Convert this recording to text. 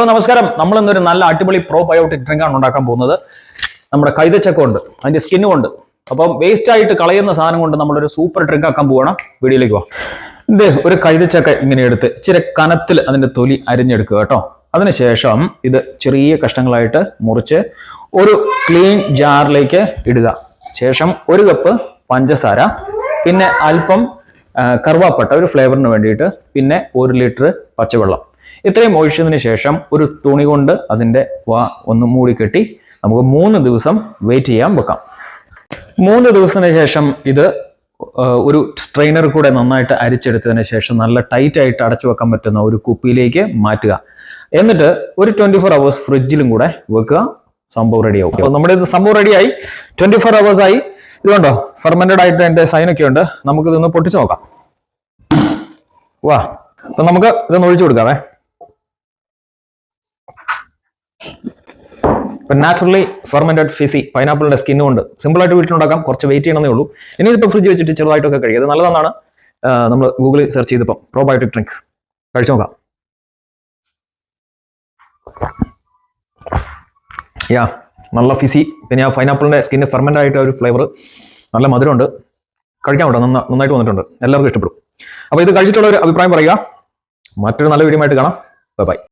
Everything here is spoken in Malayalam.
നമസ്കാരം. നമ്മൾ ഇന്നൊരു നല്ല അടിപൊളി പ്രോബയോട്ടിക് ഡ്രിങ്ക് ആണ് ഉണ്ടാക്കാൻ പോകുന്നത്. നമ്മുടെ കൈതച്ചക്ക കൊണ്ട്, അതിന്റെ സ്കിന്ന് കൊണ്ട്. അപ്പം വേസ്റ്റ് ആയിട്ട് കളയുന്ന സാധനം കൊണ്ട് നമ്മളൊരു സൂപ്പർ ഡ്രിങ്ക് ആക്കാൻ പോവാണ്. വീഡിയോയിലേക്ക് പോവാം. ഇത് ഒരു കൈതച്ചക്ക ഇങ്ങനെ എടുത്ത് ഇച്ചിരി കനത്തിൽ അതിന്റെ തൊലി അരിഞ്ഞെടുക്കുക കേട്ടോ. അതിനുശേഷം ഇത് ചെറിയ കഷ്ണങ്ങളായിട്ട് മുറിച്ച് ഒരു ക്ലീൻ ജാറിലേക്ക് ഇടുക. ശേഷം ഒരു കപ്പ് പഞ്ചസാര, പിന്നെ അല്പം കറുവാപ്പട്ട ഒരു ഫ്ലേവറിന് വേണ്ടിയിട്ട്, പിന്നെ 1 ലിറ്റർ പച്ചവെള്ളം. ഇത്രയും ഒഴിച്ചതിന് ശേഷം ഒരു തുണി കൊണ്ട് അതിൻ്റെ വാ ഒന്ന് മൂടിക്കെട്ടി നമുക്ക് 3 ദിവസം വെയിറ്റ് ചെയ്യാൻ വെക്കാം. 3 ദിവസത്തിന് ശേഷം ഇത് ഒരു സ്ട്രെയിനർ കൂടെ നന്നായിട്ട് അരിച്ചെടുത്തതിന് ശേഷം നല്ല ടൈറ്റ് ആയിട്ട് അടച്ചു വെക്കാൻ പറ്റുന്ന ഒരു കുപ്പിയിലേക്ക് മാറ്റുക. എന്നിട്ട് ഒരു 24 hours ഫ്രിഡ്ജിലും കൂടെ വെക്കുക. സംഭവം റെഡിയാവും. അപ്പോൾ നമ്മുടെ ഇത് സംഭവം റെഡിയായി. 24 hours ആയി. ഇതുകൊണ്ടോ ഫെർമെന്റഡ് ആയിട്ട് എൻ്റെ സൈനൊക്കെ ഉണ്ട്. നമുക്കിതൊന്ന് പൊട്ടിച്ച് നോക്കാം. വാ, അപ്പൊ നമുക്ക് ഇതൊന്ന് ഒഴിച്ചു കൊടുക്കാവേ. നാച്ചുറലി ഫെർമെന്റഡ് ഫിസി പൈനാപ്പിളിന്റെ സ്കിൻ കൊണ്ട് സിമ്പിൾ ആയിട്ട് വീട്ടിലുണ്ടാക്കാം. കുറച്ച് വെയിറ്റ് ചെയ്യണമെന്നേ ഉള്ളൂ. ഇനി ഇതിപ്പോൾ ഫ്രിഡ്ജ് വെച്ചിട്ട് ചെറുതായിട്ടൊക്കെ കഴിയും. അത് നല്ലതാണ്. നമ്മൾ ഗൂഗിളിൽ സെർച്ച് ചെയ്തപ്പോൾ പ്രോബയോട്ടിക് ഡ്രിങ്ക് കഴിച്ചു നോക്കാം. യാ, നല്ല ഫിസി. പിന്നെ ആ പൈനാപ്പിളിന്റെ സ്കിന്ന് ഫെർമെന്റ് ആയിട്ട് ഒരു ഫ്ലേവർ, നല്ല മധുരമുണ്ട്. കഴിക്കാൻ കേട്ടോ, നന്നായിട്ട് വന്നിട്ടുണ്ട്. എല്ലാവർക്കും ഇഷ്ടപ്പെടും. അപ്പോൾ ഇത് കഴിച്ചിട്ടുള്ള ഒരു അഭിപ്രായം പറയുക. മറ്റൊരു നല്ല വീഡിയോ ആയിട്ട് കാണാം. ബൈ.